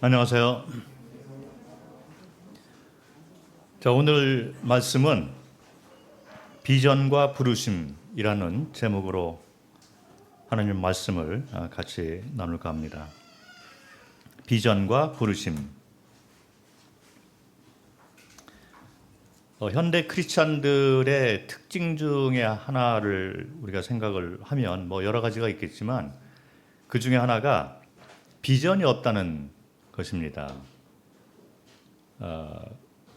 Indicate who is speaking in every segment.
Speaker 1: 안녕하세요. 자, 오늘 말씀은 비전과 부르심이라는 제목으로 하나님 말씀을 같이 나눌까 합니다. 비전과 부르심. 현대 크리스찬들의 특징 중에 하나를 우리가 생각을 하면 여러 가지가 있겠지만 그 중에 하나가 비전이 없다는 것입니다.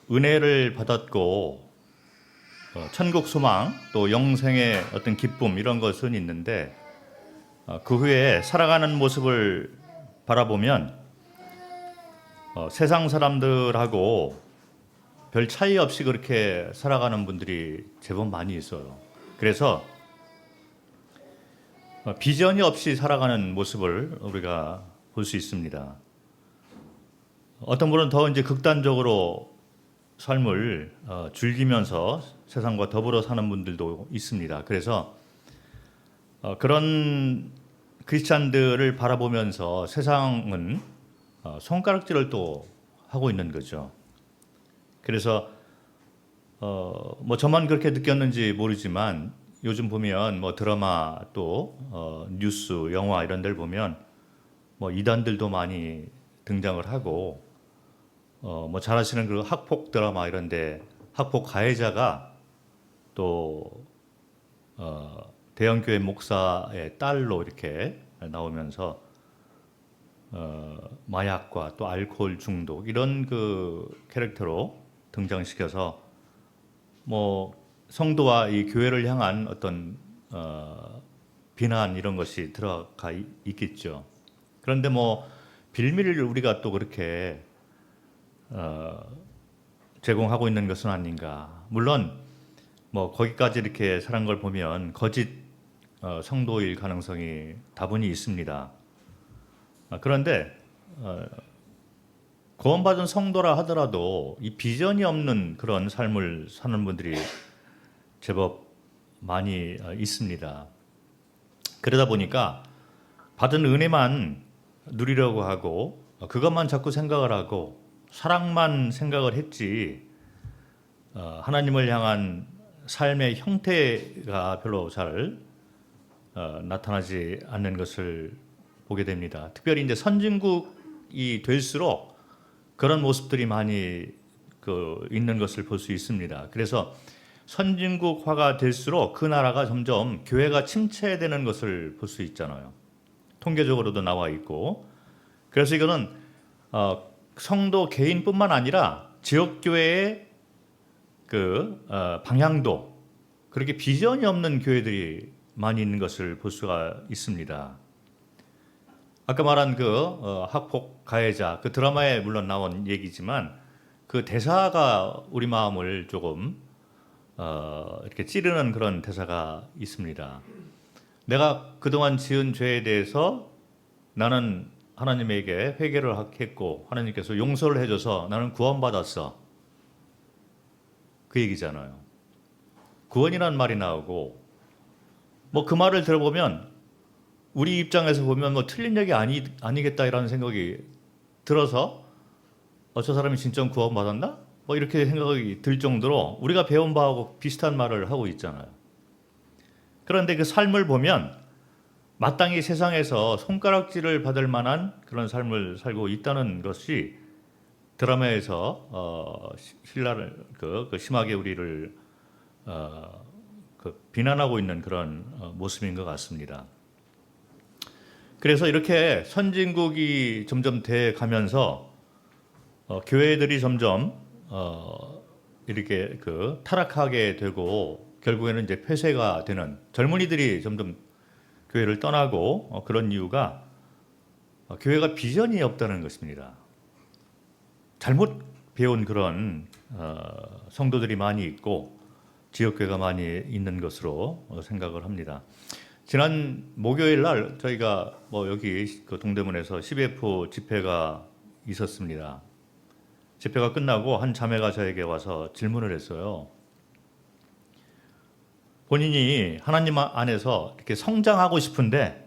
Speaker 1: 은혜를 받았고 천국 소망 또 영생의 어떤 기쁨 이런 것은 있는데 그 후에 살아가는 모습을 바라보면 세상 사람들하고 별 차이 없이 그렇게 살아가는 분들이 제법 많이 있어요. 그래서 비전이 없이 살아가는 모습을 우리가 볼 수 있습니다. 어떤 분은 더 이제 극단적으로 삶을 즐기면서 세상과 더불어 사는 분들도 있습니다. 그래서 그런 크리스찬들을 바라보면서 세상은 손가락질을 또 하고 있는 거죠. 그래서 저만 그렇게 느꼈는지 모르지만 요즘 보면 드라마 또 뉴스, 영화 이런 데를 보면 이단들도 많이 등장을 하고 잘 아시는 그 학폭 드라마 이런데 학폭 가해자가 또 대형교회 목사의 딸로 이렇게 나오면서 마약과 또 알코올 중독 이런 그 캐릭터로 등장시켜서 성도와 이 교회를 향한 어떤 비난 이런 것이 들어가 있겠죠. 그런데 빌미를 우리가 또 그렇게 제공하고 있는 것은 아닌가. 물론 거기까지 이렇게 사는 걸 보면 거짓 성도일 가능성이 다분히 있습니다. 그런데 구원받은 성도라 하더라도 이 비전이 없는 그런 삶을 사는 분들이 제법 많이 있습니다. 그러다 보니까 받은 은혜만 누리려고 하고 그것만 자꾸 생각을 하고 사랑만 생각을 했지 하나님을 향한 삶의 형태가 별로 잘 나타나지 않는 것을 보게 됩니다. 특별히 이제 선진국이 될수록 그런 모습들이 많이 있는 것을 볼 수 있습니다. 그래서 선진국화가 될수록 그 나라가 점점 교회가 침체되는 것을 볼 수 있잖아요. 통계적으로도 나와 있고. 그래서 이거는 성도 개인뿐만 아니라 지역교회의 방향도 그렇게 비전이 없는 교회들이 많이 있는 것을 볼 수가 있습니다. 아까 말한 학폭 가해자 그 드라마에 물론 나온 얘기지만 그 대사가 우리 마음을 조금 이렇게 찌르는 그런 대사가 있습니다. 내가 그동안 지은 죄에 대해서 나는 하나님에게 회개를 했고 하나님께서 용서를 해줘서 나는 구원받았어. 그 얘기잖아요. 구원이라는 말이 나오고 그 말을 들어보면 우리 입장에서 보면 틀린 얘기 아니겠다라는 생각이 들어서 저 사람이 진짜 구원받았나? 이렇게 생각이 들 정도로 우리가 배운 바하고 비슷한 말을 하고 있잖아요. 그런데 그 삶을 보면 마땅히 세상에서 손가락질을 받을 만한 그런 삶을 살고 있다는 것이 드라마에서 신라를 심하게 우리를 비난하고 있는 그런 모습인 것 같습니다. 그래서 이렇게 선진국이 점점 돼 가면서 교회들이 점점 이렇게 타락하게 되고 결국에는 이제 폐쇄가 되는 젊은이들이 점점 교회를 떠나고 그런 이유가 교회가 비전이 없다는 것입니다. 잘못 배운 그런 성도들이 많이 있고 지역교회가 많이 있는 것으로 생각을 합니다. 지난 목요일 날 저희가 여기 동대문에서 CBF 집회가 있었습니다. 집회가 끝나고 한 자매가 저에게 와서 질문을 했어요. 본인이 하나님 안에서 이렇게 성장하고 싶은데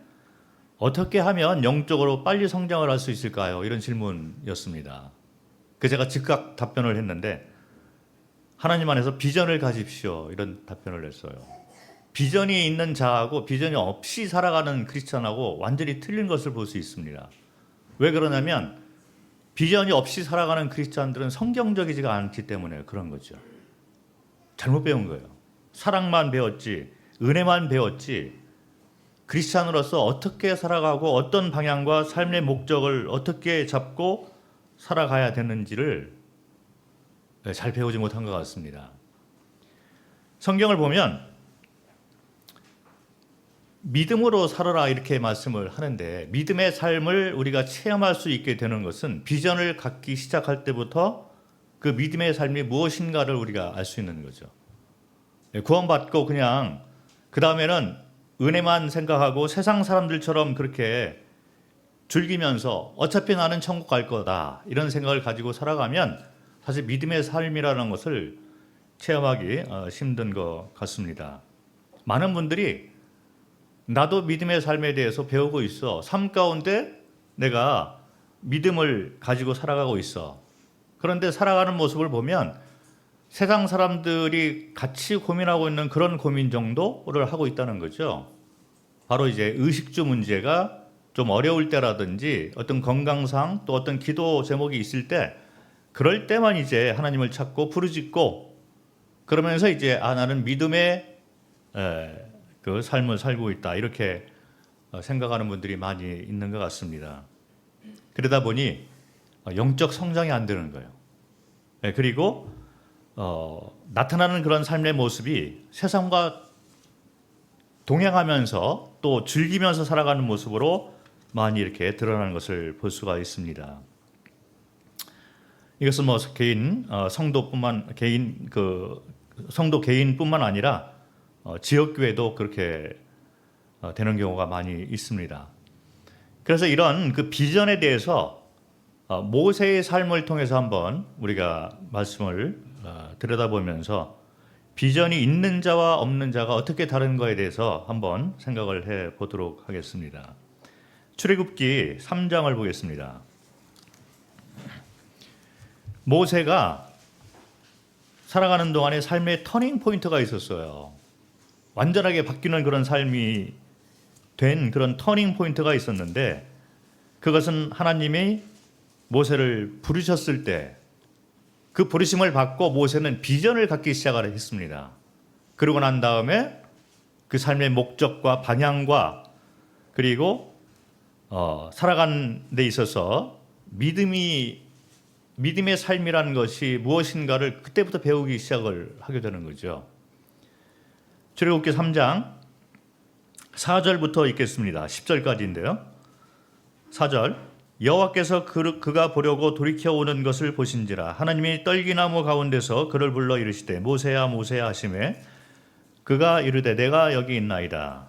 Speaker 1: 어떻게 하면 영적으로 빨리 성장을 할 수 있을까요? 이런 질문이었습니다. 그 제가 즉각 답변을 했는데 하나님 안에서 비전을 가집시오. 이런 답변을 했어요. 비전이 있는 자하고 비전이 없이 살아가는 크리스찬하고 완전히 틀린 것을 볼 수 있습니다. 왜 그러냐면 비전이 없이 살아가는 크리스찬들은 성경적이지가 않기 때문에 그런 거죠. 잘못 배운 거예요. 사랑만 배웠지, 은혜만 배웠지, 크리스찬으로서 어떻게 살아가고 어떤 방향과 삶의 목적을 어떻게 잡고 살아가야 되는지를 잘 배우지 못한 것 같습니다. 성경을 보면 믿음으로 살아라 이렇게 말씀을 하는데 믿음의 삶을 우리가 체험할 수 있게 되는 것은 비전을 갖기 시작할 때부터 그 믿음의 삶이 무엇인가를 우리가 알 수 있는 거죠. 구원받고 그냥 그 다음에는 은혜만 생각하고 세상 사람들처럼 그렇게 즐기면서 어차피 나는 천국 갈 거다 이런 생각을 가지고 살아가면 사실 믿음의 삶이라는 것을 체험하기 힘든 것 같습니다. 많은 분들이 나도 믿음의 삶에 대해서 배우고 있어. 삶 가운데 내가 믿음을 가지고 살아가고 있어. 그런데 살아가는 모습을 보면 세상 사람들이 같이 고민하고 있는 그런 고민 정도를 하고 있다는 거죠. 바로 이제 의식주 문제가 좀 어려울 때라든지 어떤 건강상 또 어떤 기도 제목이 있을 때 그럴 때만 이제 하나님을 찾고 부르짖고 그러면서 이제 나는 믿음의 그 삶을 살고 있다 이렇게 생각하는 분들이 많이 있는 것 같습니다. 그러다 보니 영적 성장이 안 되는 거예요. 그리고 나타나는 그런 삶의 모습이 세상과 동행하면서 또 즐기면서 살아가는 모습으로 많이 이렇게 드러나는 것을 볼 수가 있습니다. 이것은 뭐 개인 성도 개인뿐만 아니라 지역교회도 그렇게 되는 경우가 많이 있습니다. 그래서 이런 그 비전에 대해서 모세의 삶을 통해서 한번 우리가 말씀을 들여다보면서 비전이 있는 자와 없는 자가 어떻게 다른 거에 대해서 한번 생각을 해 보도록 하겠습니다. 출애굽기 3장을 보겠습니다. 모세가 살아가는 동안에 삶의 터닝 포인트가 있었어요. 완전하게 바뀌는 그런 삶이 된 그런 터닝 포인트가 있었는데 그것은 하나님이 모세를 부르셨을 때 그 부르심을 받고 모세는 비전을 갖기 시작을 했습니다. 그러고 난 다음에 그 삶의 목적과 방향과 그리고 살아가는 데 있어서 믿음의 삶이라는 것이 무엇인가를 그때부터 배우기 시작을 하게 되는 거죠. 출애굽기 3장 4절부터 읽겠습니다. 10절까지인데요. 4절 여호와께서 그가 보려고 돌이켜 오는 것을 보신지라 하나님이 떨기나무 가운데서 그를 불러 이르시되 모세야 모세야 하시매 그가 이르되 내가 여기 있나이다.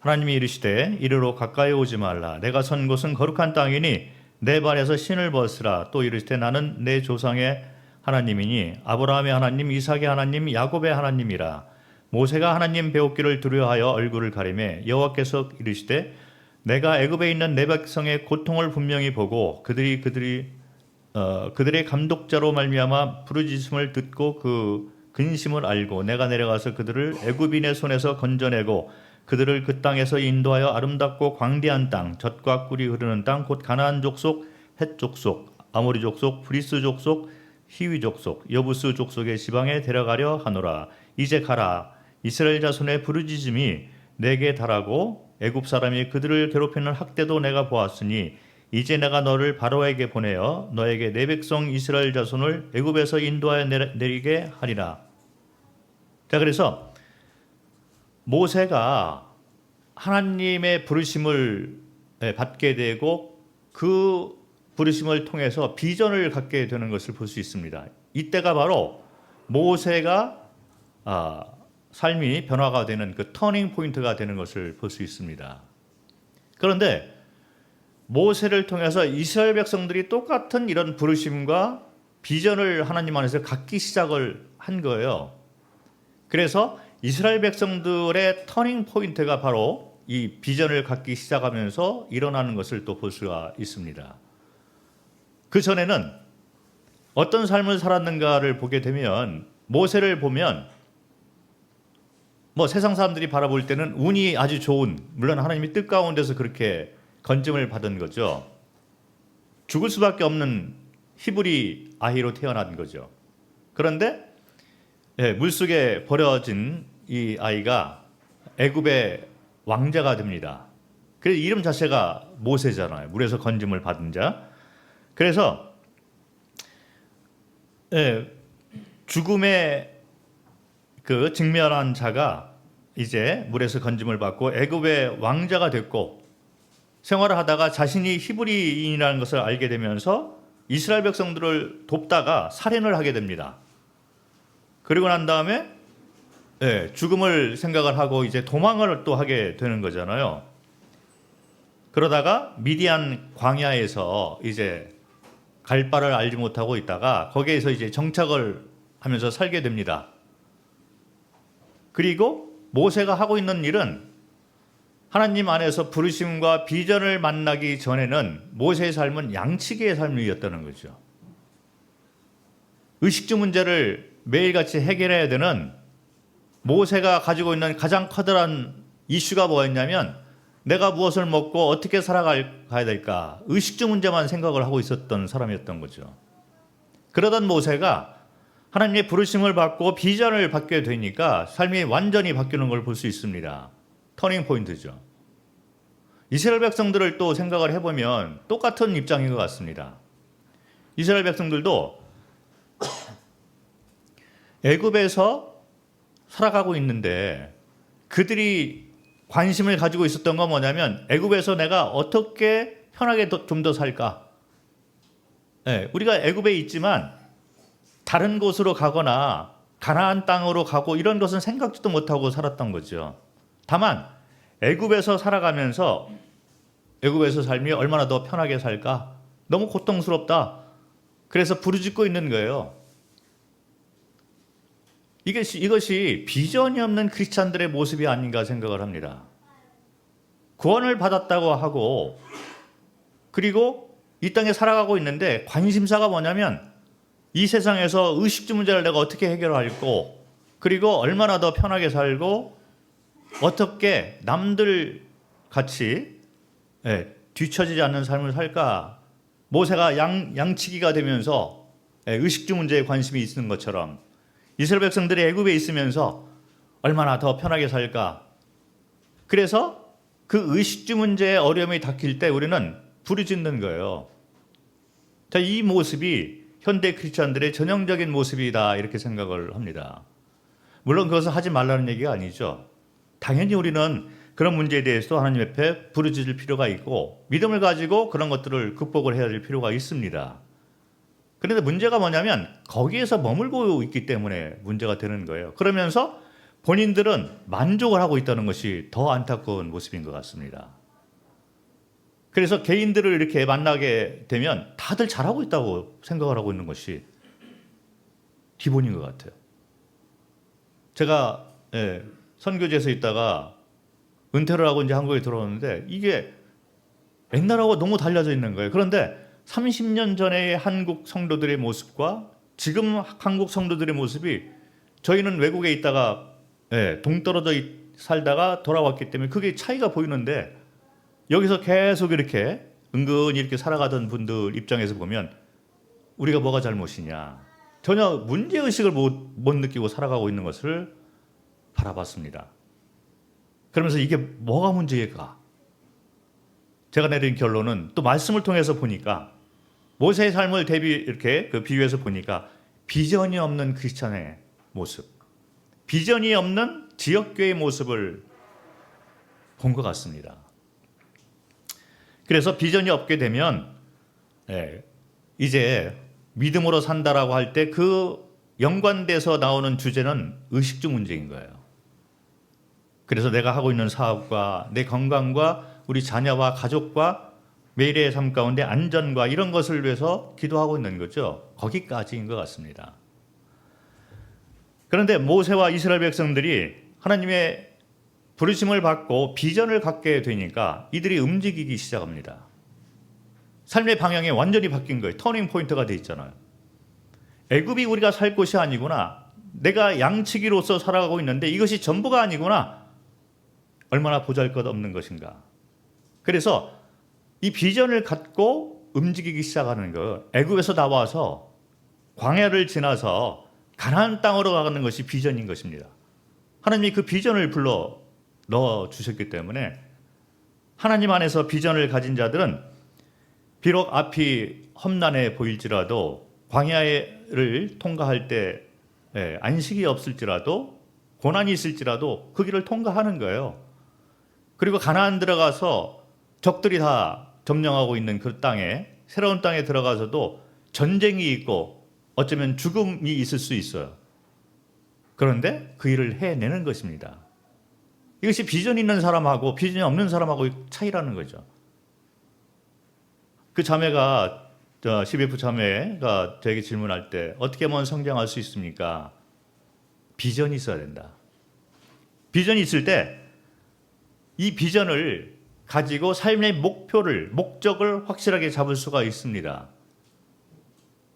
Speaker 1: 하나님이 이르시되 이리로 가까이 오지 말라. 내가 선 곳은 거룩한 땅이니 내 발에서 신을 벗으라. 또 이르시되 나는 내 조상의 하나님이니 아브라함의 하나님 이삭의 하나님 야곱의 하나님이라. 모세가 하나님 배웠기를 두려워하여 얼굴을 가리매 여호와께서 이르시되 내가 애굽에 있는 내 백성의 고통을 분명히 보고 그들의 감독자로 말미암아 부르짖음을 듣고 그 근심을 알고 내가 내려가서 그들을 애굽인의 손에서 건져내고 그들을 그 땅에서 인도하여 아름답고 광대한 땅 젖과 꿀이 흐르는 땅 곧 가나안 족속 헷 족속 아모리 족속 브리스 족속 히위 족속 여부스 족속의 지방에 데려가려 하노라. 이제 가라. 이스라엘 자손의 부르짖음이 내게 달하고 애굽 사람이 그들을 괴롭히는 학대도 내가 보았으니 이제 내가 너를 바로에게 보내어 너에게 내 백성 이스라엘 자손을 애굽에서 인도하여 내리게 하리라. 자, 그래서 모세가 하나님의 부르심을 받게 되고 그 부르심을 통해서 비전을 갖게 되는 것을 볼 수 있습니다. 이때가 바로 모세가 삶이 변화가 되는 그 터닝 포인트가 되는 것을 볼 수 있습니다. 그런데 모세를 통해서 이스라엘 백성들이 똑같은 이런 부르심과 비전을 하나님 안에서 갖기 시작을 한 거예요. 그래서 이스라엘 백성들의 터닝 포인트가 바로 이 비전을 갖기 시작하면서 일어나는 것을 또 볼 수가 있습니다. 그 전에는 어떤 삶을 살았는가를 보게 되면 모세를 보면 뭐 세상 사람들이 바라볼 때는 운이 아주 좋은, 물론 하나님이 뜻 가운데서 그렇게 건짐을 받은 거죠. 죽을 수밖에 없는 히브리 아이로 태어난 거죠. 그런데 물속에 버려진 이 아이가 애굽의 왕자가 됩니다. 그래서 이름 자체가 모세잖아요. 물에서 건짐을 받은 자. 그래서 죽음의 그 직면한 자가 이제 물에서 건짐을 받고 애굽의 왕자가 됐고, 생활을 하다가 자신이 히브리인이라는 것을 알게 되면서 이스라엘 백성들을 돕다가 살인을 하게 됩니다. 그리고 난 다음에 죽음을 생각을 하고 이제 도망을 또 하게 되는 거잖아요. 그러다가 미디안 광야에서 이제 갈 바를 알지 못하고 있다가 거기에서 이제 정착을 하면서 살게 됩니다. 그리고 모세가 하고 있는 일은 하나님 안에서 부르심과 비전을 만나기 전에는 모세의 삶은 양치기의 삶이었다는 거죠. 의식주 문제를 매일같이 해결해야 되는 모세가 가지고 있는 가장 커다란 이슈가 뭐였냐면 내가 무엇을 먹고 어떻게 살아가야 될까, 의식주 문제만 생각을 하고 있었던 사람이었던 거죠. 그러던 모세가 하나님의 부르심을 받고 비전을 받게 되니까 삶이 완전히 바뀌는 걸 볼 수 있습니다. 터닝 포인트죠. 이스라엘 백성들을 또 생각을 해보면 똑같은 입장인 것 같습니다. 이스라엘 백성들도 애굽에서 살아가고 있는데 그들이 관심을 가지고 있었던 건 뭐냐면 애굽에서 내가 어떻게 편하게 좀 더 살까? 우리가 애굽에 있지만 다른 곳으로 가거나 가나안 땅으로 가고 이런 것은 생각지도 못하고 살았던 거죠. 다만 애굽에서 살아가면서 애굽에서 삶이 얼마나 더 편하게 살까? 너무 고통스럽다. 그래서 부르짖고 있는 거예요. 이것이 비전이 없는 크리스찬들의 모습이 아닌가 생각을 합니다. 구원을 받았다고 하고 그리고 이 땅에 살아가고 있는데 관심사가 뭐냐면 이 세상에서 의식주 문제를 내가 어떻게 해결할고 그리고 얼마나 더 편하게 살고 어떻게 남들 같이 뒤처지지 않는 삶을 살까. 모세가 양치기가 되면서 의식주 문제에 관심이 있는 것처럼 이스라엘 백성들이 애굽에 있으면서 얼마나 더 편하게 살까. 그래서 그 의식주 문제의 어려움이 닥칠 때 우리는 부르짖는 거예요. 자, 이 모습이 현대 크리스천들의 전형적인 모습이다 이렇게 생각을 합니다. 물론 그것을 하지 말라는 얘기가 아니죠. 당연히 우리는 그런 문제에 대해서 하나님 앞에 부르짖을 필요가 있고 믿음을 가지고 그런 것들을 극복을 해야 될 필요가 있습니다. 그런데 문제가 뭐냐면 거기에서 머물고 있기 때문에 문제가 되는 거예요. 그러면서 본인들은 만족을 하고 있다는 것이 더 안타까운 모습인 것 같습니다. 그래서 개인들을 이렇게 만나게 되면 다들 잘하고 있다고 생각을 하고 있는 것이 기본인 것 같아요. 제가 선교지에서 있다가 은퇴를 하고 이제 한국에 들어오는데 이게 옛날하고 너무 달라져 있는 거예요. 그런데 30년 전의 한국 성도들의 모습과 지금 한국 성도들의 모습이 저희는 외국에 있다가 동떨어져 살다가 돌아왔기 때문에 그게 차이가 보이는데 여기서 계속 이렇게 은근히 이렇게 살아가던 분들 입장에서 보면 우리가 뭐가 잘못이냐, 전혀 문제의식을 못 느끼고 살아가고 있는 것을 바라봤습니다. 그러면서 이게 뭐가 문제일까? 제가 내린 결론은 또 말씀을 통해서 보니까 모세의 삶을 이렇게 비유해서 보니까 비전이 없는 크리스찬의 모습, 비전이 없는 지역교회의 모습을 본 것 같습니다. 그래서 비전이 없게 되면 이제 믿음으로 산다라고 할 때 그 연관돼서 나오는 주제는 의식주 문제인 거예요. 그래서 내가 하고 있는 사업과 내 건강과 우리 자녀와 가족과 매일의 삶 가운데 안전과 이런 것을 위해서 기도하고 있는 거죠. 거기까지인 것 같습니다. 그런데 모세와 이스라엘 백성들이 하나님의 부르심을 받고 비전을 갖게 되니까 이들이 움직이기 시작합니다. 삶의 방향이 완전히 바뀐 거예요. 터닝 포인트가 돼 있잖아요. 애굽이 우리가 살 곳이 아니구나. 내가 양치기로서 살아가고 있는데 이것이 전부가 아니구나. 얼마나 보잘것없는 것인가. 그래서 이 비전을 갖고 움직이기 시작하는 거, 애굽에서 나와서 광야를 지나서 가나안 땅으로 가는 것이 비전인 것입니다. 하나님이 그 비전을 불러 넣어 주셨기 때문에 하나님 안에서 비전을 가진 자들은 비록 앞이 험난해 보일지라도 광야를 통과할 때 안식이 없을지라도 고난이 있을지라도 그 길을 통과하는 거예요. 그리고 가나안 들어가서 적들이 다 점령하고 있는 그 땅에, 새로운 땅에 들어가서도 전쟁이 있고 어쩌면 죽음이 있을 수 있어요. 그런데 그 일을 해내는 것입니다. 이것이 비전 있는 사람하고 비전이 없는 사람하고 차이라는 거죠. 그 자매가, CBF 자매가 저에게 질문할 때 어떻게 하면 성장할 수 있습니까? 비전이 있어야 된다. 비전이 있을 때 이 비전을 가지고 삶의 목표를, 목적을 확실하게 잡을 수가 있습니다.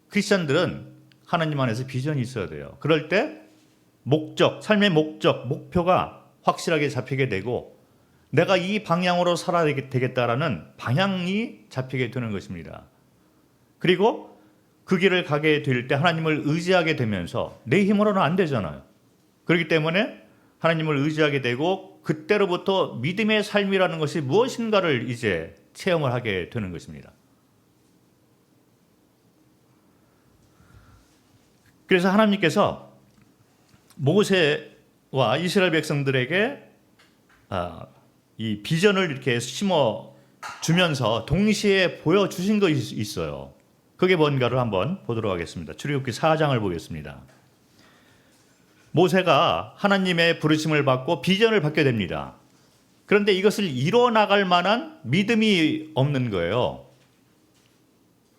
Speaker 1: 크리스천들은 하나님 안에서 비전이 있어야 돼요. 그럴 때 목적, 삶의 목적, 목표가 확실하게 잡히게 되고 내가 이 방향으로 살아야 되겠다라는 방향이 잡히게 되는 것입니다. 그리고 그 길을 가게 될 때 하나님을 의지하게 되면서 내 힘으로는 안 되잖아요. 그렇기 때문에 하나님을 의지하게 되고 그때로부터 믿음의 삶이라는 것이 무엇인가를 이제 체험을 하게 되는 것입니다. 그래서 하나님께서 모세와 이스라엘 백성들에게 이 비전을 이렇게 심어 주면서 동시에 보여주신 것이 있어요. 그게 뭔가를 한번 보도록 하겠습니다. 출애굽기 4장을 보겠습니다. 모세가 하나님의 부르심을 받고 비전을 받게 됩니다. 그런데 이것을 이뤄나갈 만한 믿음이 없는 거예요.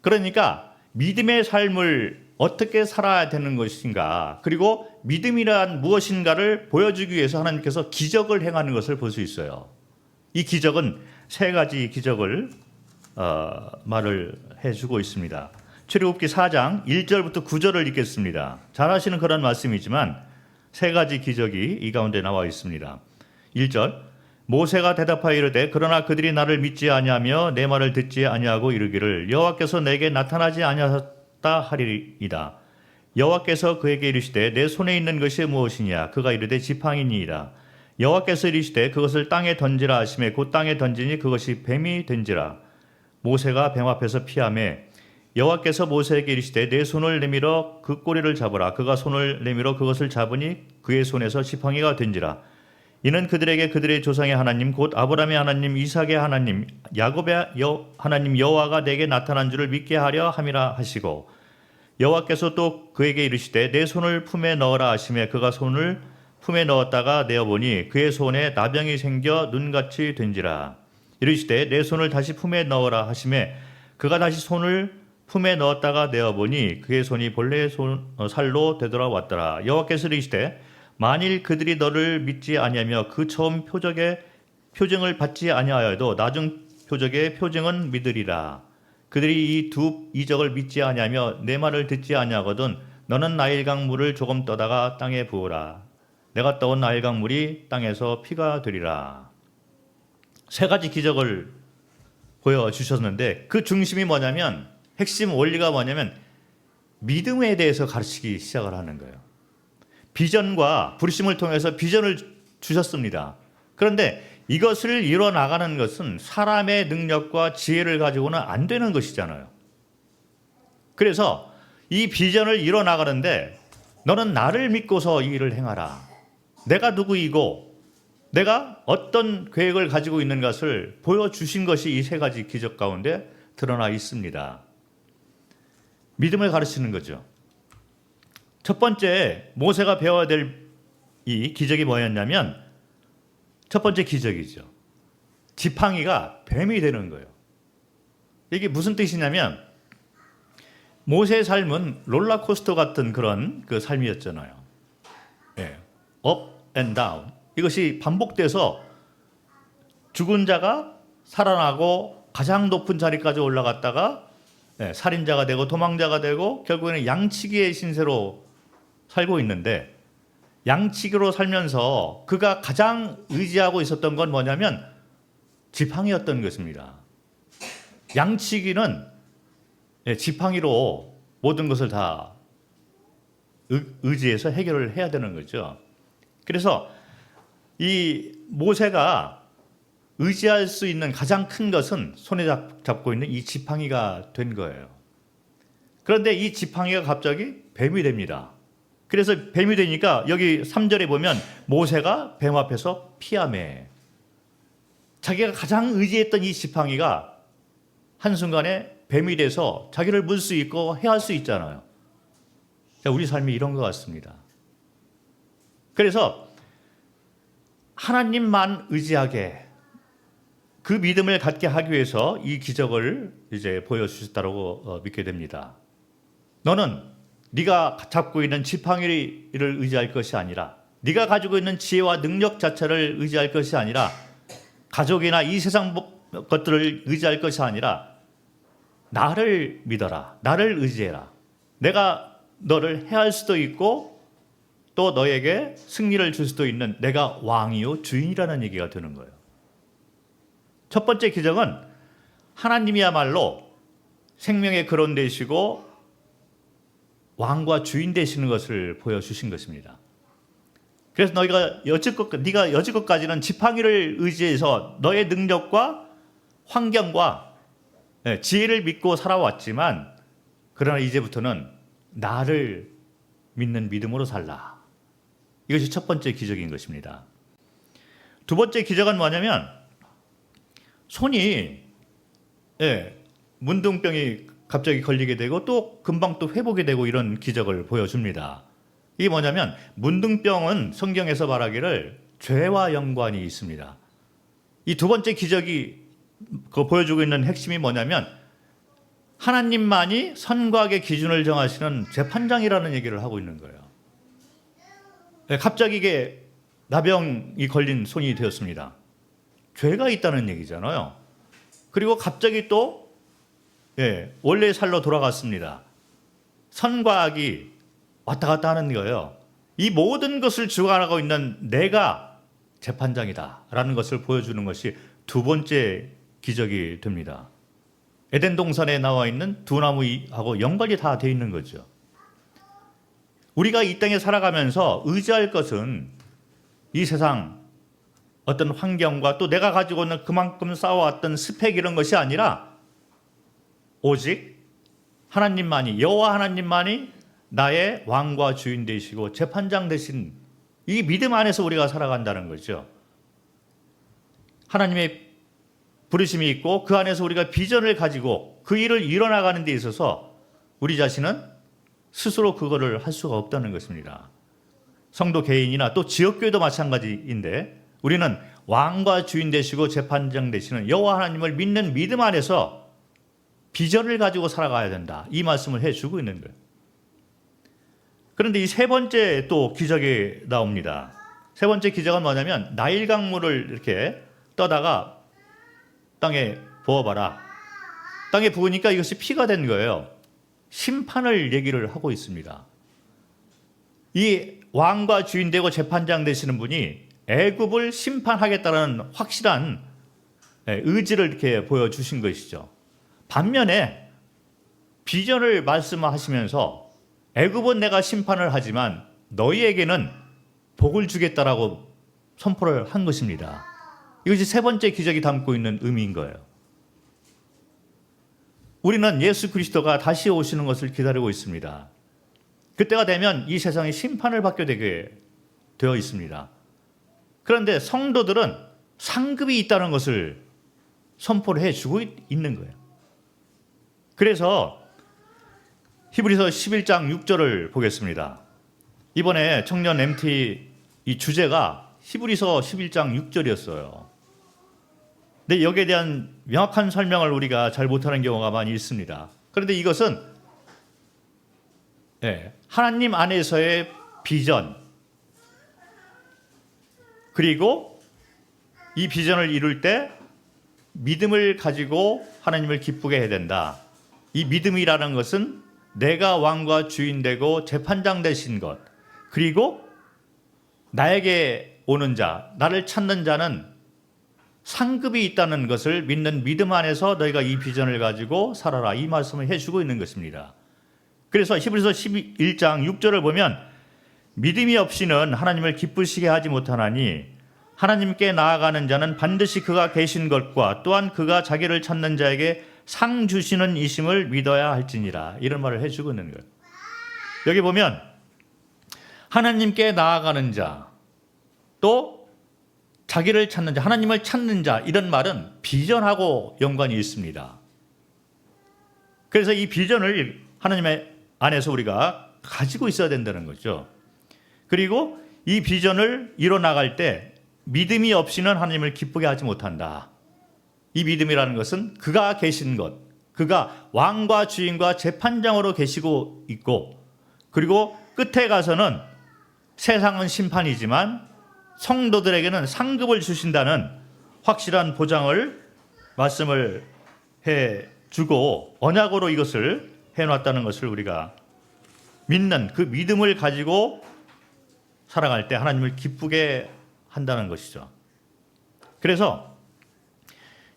Speaker 1: 그러니까 믿음의 삶을 어떻게 살아야 되는 것인가, 그리고 믿음이란 무엇인가를 보여주기 위해서 하나님께서 기적을 행하는 것을 볼 수 있어요. 이 기적은 세 가지 기적을 말을 해주고 있습니다. 출애굽기 4장 1절부터 9절을 읽겠습니다. 잘 아시는 그런 말씀이지만 세 가지 기적이 이 가운데 나와 있습니다. 1절, 모세가 대답하여 이르되 그러나 그들이 나를 믿지 아니하며 내 말을 듣지 아니하고 이르기를 여호와께서 내게 나타나지 아니하셨다 하리이다. 여호와께서 그에게 이르시되 내 손에 있는 것이 무엇이냐? 그가 이르되 지팡이니이다. 여호와께서 이르시되 그것을 땅에 던지라 하시매 곧 땅에 던지니 그것이 뱀이 된지라. 모세가 뱀 앞에서 피하매 여호와께서 모세에게 이르시되 내 손을 내밀어 그 꼬리를 잡으라. 그가 손을 내밀어 그것을 잡으니 그의 손에서 지팡이가 된지라. 이는 그들에게 그들의 조상의 하나님 곧 아브라함의 하나님 이삭의 하나님 야곱의 하나님 여호와가 내게 나타난 줄을 믿게 하려 함이라 하시고 여호와께서 또 그에게 이르시되 내 손을 품에 넣어라 하시매 그가 손을 품에 넣었다가 내어보니 그의 손에 나병이 생겨 눈같이 된지라. 이르시되 내 손을 다시 품에 넣어라 하시매 그가 다시 손을 품에 넣었다가 내어보니 그의 손이 본래의 살로 되돌아왔더라. 여호와께서 이르시되 만일 그들이 너를 믿지 아니하며 그 처음 표적의 표징을 받지 아니하여도 나중 표적의 표징은 믿으리라. 그들이 이 두 이적을 믿지 아니하며 내 말을 듣지 아니하거든 너는 나일강 물을 조금 떠다가 땅에 부으라. 내가 떠온 나일강 물이 땅에서 피가 되리라. 세 가지 기적을 보여주셨는데 그 중심이 뭐냐면, 핵심 원리가 뭐냐면 믿음에 대해서 가르치기 시작을 하는 거예요. 비전과 부르심을 통해서 비전을 주셨습니다. 그런데 이것을 이뤄나가는 것은 사람의 능력과 지혜를 가지고는 안 되는 것이잖아요. 그래서 이 비전을 이뤄나가는데 너는 나를 믿고서 이 일을 행하라. 내가 누구이고 내가 어떤 계획을 가지고 있는 것을 보여주신 것이 이 세 가지 기적 가운데 드러나 있습니다. 믿음을 가르치는 거죠. 첫 번째 모세가 배워야 될 이 기적이 뭐였냐면, 첫 번째 기적이죠. 지팡이가 뱀이 되는 거예요. 이게 무슨 뜻이냐면, 모세의 삶은 롤러코스터 같은 그런 그 삶이었잖아요. 업 앤 다운. 이것이 반복돼서 죽은 자가 살아나고 가장 높은 자리까지 올라갔다가 살인자가 되고 도망자가 되고 결국에는 양치기의 신세로 살고 있는데, 양치기로 살면서 그가 가장 의지하고 있었던 건 뭐냐면 지팡이였던 것입니다. 양치기는 지팡이로 모든 것을 다 의지해서 해결을 해야 되는 거죠. 그래서 이 모세가 의지할 수 있는 가장 큰 것은 손에 잡고 있는 이 지팡이가 된 거예요. 그런데 이 지팡이가 갑자기 뱀이 됩니다. 그래서 뱀이 되니까 여기 3절에 보면 모세가 뱀 앞에서 피하매, 자기가 가장 의지했던 이 지팡이가 한순간에 뱀이 돼서 자기를 물 수 있고 해할 수 있잖아요. 우리 삶이 이런 것 같습니다. 그래서 하나님만 의지하게, 그 믿음을 갖게 하기 위해서 이 기적을 이제 보여주셨다고 믿게 됩니다. 너는 네가 잡고 있는 지팡이를 의지할 것이 아니라, 네가 가지고 있는 지혜와 능력 자체를 의지할 것이 아니라, 가족이나 이 세상 것들을 의지할 것이 아니라 나를 믿어라, 나를 의지해라. 내가 너를 해할 수도 있고 또 너에게 승리를 줄 수도 있는 내가 왕이요 주인이라는 얘기가 되는 거예요. 첫 번째 기적은 하나님이야말로 생명의 근원 되시고 왕과 주인 되시는 것을 보여주신 것입니다. 그래서 네가 여지껏까지는 지팡이를 의지해서 너의 능력과 환경과 지혜를 믿고 살아왔지만, 그러나 이제부터는 나를 믿는 믿음으로 살라. 이것이 첫 번째 기적인 것입니다. 두 번째 기적은 뭐냐면 손이 문둥병이 갑자기 걸리게 되고 또 금방 또 회복이 되고 이런 기적을 보여줍니다. 이게 뭐냐면 문둥병은 성경에서 말하기를 죄와 연관이 있습니다. 이 두 번째 기적이 보여주고 있는 핵심이 뭐냐면 하나님만이 선과 악의 기준을 정하시는 재판장이라는 얘기를 하고 있는 거예요. 갑자기 이게 나병이 걸린 손이 되었습니다. 죄가 있다는 얘기잖아요. 그리고 갑자기 또 원래의 살로 돌아갔습니다. 선과 악이 왔다 갔다 하는 거예요. 이 모든 것을 주관하고 있는 내가 재판장이다라는 것을 보여주는 것이 두 번째 기적이 됩니다. 에덴 동산에 나와 있는 두 나무하고 연관이 다 되어 있는 거죠. 우리가 이 땅에 살아가면서 의지할 것은 이 세상 어떤 환경과 또 내가 가지고 있는 그만큼 쌓아왔던 스펙 이런 것이 아니라 오직 하나님만이, 여호와 하나님만이 나의 왕과 주인 되시고 재판장 되신 이 믿음 안에서 우리가 살아간다는 거죠. 하나님의 부르심이 있고 그 안에서 우리가 비전을 가지고 그 일을 이뤄나가는 데 있어서 우리 자신은 스스로 그거를 할 수가 없다는 것입니다. 성도 개인이나 또 지역교회도 마찬가지인데 우리는 왕과 주인 되시고 재판장 되시는 여호와 하나님을 믿는 믿음 안에서 비전을 가지고 살아가야 된다. 이 말씀을 해주고 있는 거예요. 그런데 이 세 번째 또 기적이 나옵니다. 세 번째 기적은 뭐냐면 나일 강물을 이렇게 떠다가 땅에 부어봐라. 땅에 부으니까 이것이 피가 된 거예요. 심판을 얘기를 하고 있습니다. 이 왕과 주인 되고 재판장 되시는 분이 애굽을 심판하겠다는 확실한 의지를 이렇게 보여주신 것이죠. 반면에 비전을 말씀하시면서 애굽은 내가 심판을 하지만 너희에게는 복을 주겠다라고 선포를 한 것입니다. 이것이 세 번째 기적이 담고 있는 의미인 거예요. 우리는 예수 그리스도가 다시 오시는 것을 기다리고 있습니다. 그때가 되면 이 세상이 심판을 받게 되게 되어 있습니다. 그런데 성도들은 상급이 있다는 것을 선포를 해주고 있는 거예요. 그래서 히브리서 11장 6절을 보겠습니다. 이번에 청년 MT 이 주제가 히브리서 11장 6절이었어요. 근데 여기에 대한 명확한 설명을 우리가 잘 못하는 경우가 많이 있습니다. 그런데 이것은 하나님 안에서의 비전, 그리고 이 비전을 이룰 때 믿음을 가지고 하나님을 기쁘게 해야 된다. 이 믿음이라는 것은 내가 왕과 주인 되고 재판장 되신 것, 그리고 나에게 오는 자, 나를 찾는 자는 상급이 있다는 것을 믿는 믿음 안에서 너희가 이 비전을 가지고 살아라, 이 말씀을 해주고 있는 것입니다. 그래서 히브리서 11장 6절을 보면 믿음이 없이는 하나님을 기쁘시게 하지 못하나니 하나님께 나아가는 자는 반드시 그가 계신 것과 또한 그가 자기를 찾는 자에게 상 주시는 이심을 믿어야 할지니라, 이런 말을 해주고 있는 거예요. 여기 보면 하나님께 나아가는 자, 또 자기를 찾는 자, 하나님을 찾는 자, 이런 말은 비전하고 연관이 있습니다. 그래서 이 비전을 하나님의 안에서 우리가 가지고 있어야 된다는 거죠. 그리고 이 비전을 이뤄나갈 때 믿음이 없이는 하나님을 기쁘게 하지 못한다. 이 믿음이라는 것은 그가 계신 것, 그가 왕과 주인과 재판장으로 계시고 있고, 그리고 끝에 가서는 세상은 심판이지만 성도들에게는 상급을 주신다는 확실한 보장을 말씀을 해주고 언약으로 이것을 해놨다는 것을 우리가 믿는 그 믿음을 가지고 살아갈 때 하나님을 기쁘게 한다는 것이죠. 그래서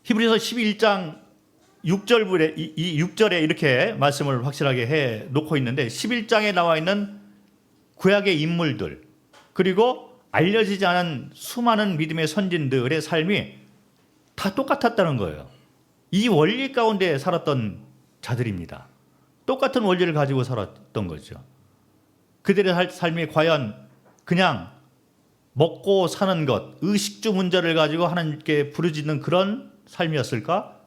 Speaker 1: 히브리서 11장 6절에 이 6절에 이렇게 말씀을 확실하게 해 놓고 있는데, 11장에 나와 있는 구약의 인물들, 그리고 알려지지 않은 수많은 믿음의 선진들의 삶이 다 똑같았다는 거예요. 이 원리 가운데 살았던 자들입니다. 똑같은 원리를 가지고 살았던 거죠. 그들의 삶이 과연 그냥 먹고 사는 것, 의식주 문제를 가지고 하나님께 부르짖는 그런 삶이었을까?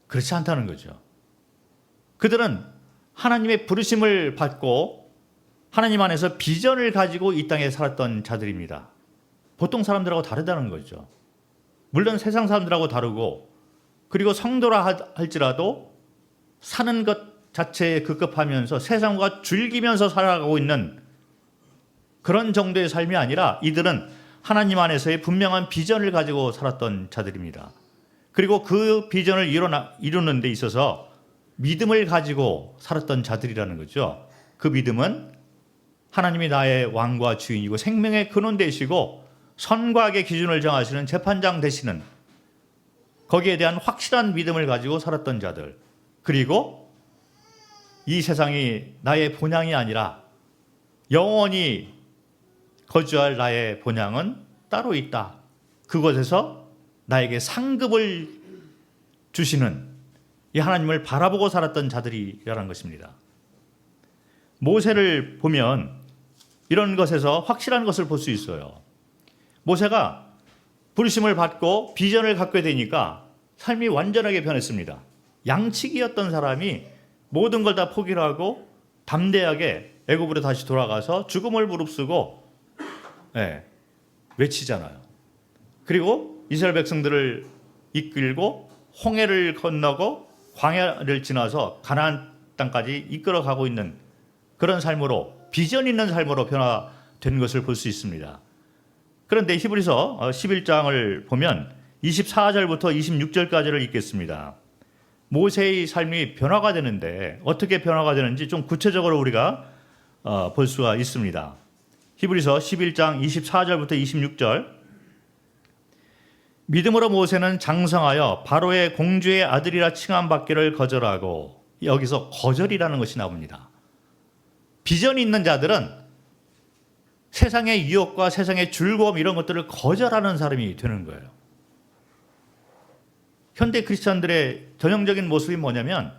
Speaker 1: 그렇지 않다는 거죠. 그들은 하나님의 부르심을 받고 하나님 안에서 비전을 가지고 이 땅에 살았던 자들입니다. 보통 사람들하고 다르다는 거죠. 물론 세상 사람들하고 다르고, 그리고 성도라 할지라도 사는 것 자체에 급급하면서 세상과 즐기면서 살아가고 있는 그런 정도의 삶이 아니라 이들은 하나님 안에서의 분명한 비전을 가지고 살았던 자들입니다. 그리고 그 비전을 이루는 데 있어서 믿음을 가지고 살았던 자들이라는 거죠. 그 믿음은 하나님이 나의 왕과 주인이고 생명의 근원 되시고 선과 악의 기준을 정하시는 재판장 되시는, 거기에 대한 확실한 믿음을 가지고 살았던 자들, 그리고 이 세상이 나의 본향이 아니라 영원히 거주할 나의 본향은 따로 있다. 그곳에서 나에게 상급을 주시는 이 하나님을 바라보고 살았던 자들이라는 것입니다. 모세를 보면 이런 것에서 확실한 것을 볼 수 있어요. 모세가 부르심을 받고 비전을 갖게 되니까 삶이 완전하게 변했습니다. 양치기였던 사람이 모든 걸 다 포기를 하고 담대하게 애굽으로 다시 돌아가서 죽음을 무릅쓰고 외치잖아요. 그리고 이스라엘 백성들을 이끌고 홍해를 건너고 광야를 지나서 가나안 땅까지 이끌어가고 있는 그런 삶으로, 비전 있는 삶으로 변화된 것을 볼 수 있습니다. 그런데 히브리서 11장을 보면 24절부터 26절까지를 읽겠습니다. 모세의 삶이 변화가 되는데 어떻게 변화가 되는지 좀 구체적으로 우리가 볼 수가 있습니다. 히브리서 11장 24절부터 26절. 믿음으로 모세는 장성하여 바로의 공주의 아들이라 칭함받기를 거절하고, 여기서 거절이라는 것이 나옵니다. 비전이 있는 자들은 세상의 유혹과 세상의 즐거움 이런 것들을 거절하는 사람이 되는 거예요. 현대 크리스찬들의 전형적인 모습이 뭐냐면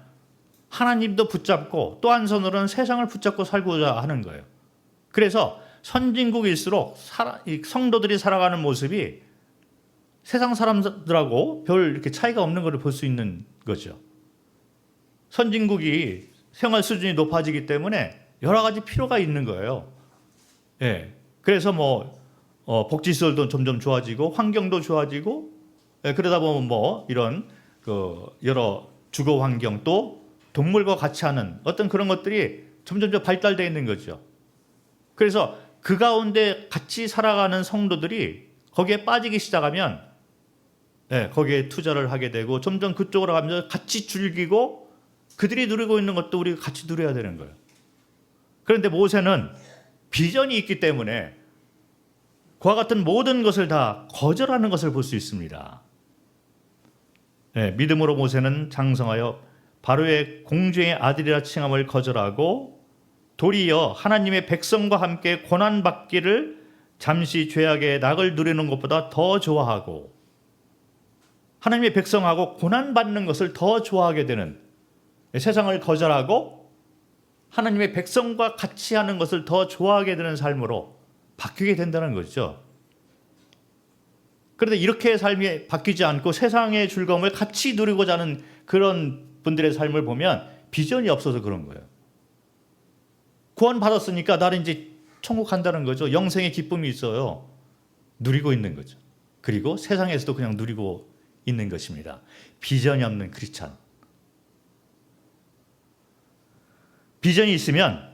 Speaker 1: 하나님도 붙잡고 또 한 손으로는 세상을 붙잡고 살고자 하는 거예요. 그래서 선진국일수록 성도들이 살아가는 모습이 세상 사람들하고 별 이렇게 차이가 없는 것을 볼 수 있는 거죠. 선진국이 생활 수준이 높아지기 때문에 여러 가지 필요가 있는 거예요. 그래서 복지시설도 점점 좋아지고 환경도 좋아지고, 그러다 보면 이런 여러 주거 환경, 또 동물과 같이 하는 어떤 그런 것들이 점점 발달되어 있는 거죠. 그래서 그 가운데 같이 살아가는 성도들이 거기에 빠지기 시작하면 거기에 투자를 하게 되고 점점 그쪽으로 가면서 같이 즐기고 그들이 누리고 있는 것도 우리가 같이 누려야 되는 거예요. 그런데 모세는 비전이 있기 때문에 그와 같은 모든 것을 다 거절하는 것을 볼 수 있습니다. 믿음으로 모세는 장성하여 바로의 공주의 아들이라 칭함을 거절하고 도리어 하나님의 백성과 함께 고난받기를 잠시 죄악의 낙을 누리는 것보다 더 좋아하고 하나님의 백성하고 고난받는 것을 더 좋아하게 되는, 세상을 거절하고 하나님의 백성과 같이 하는 것을 더 좋아하게 되는 삶으로 바뀌게 된다는 거죠. 그런데 이렇게 삶이 바뀌지 않고 세상의 즐거움을 같이 누리고자 하는 그런 분들의 삶을 보면 비전이 없어서 그런 거예요. 구원 받았으니까 나는 이제 천국 간다는 거죠. 영생의 기쁨이 있어요. 누리고 있는 거죠. 그리고 세상에서도 그냥 누리고 있는 것입니다. 비전이 없는 크리스찬. 비전이 있으면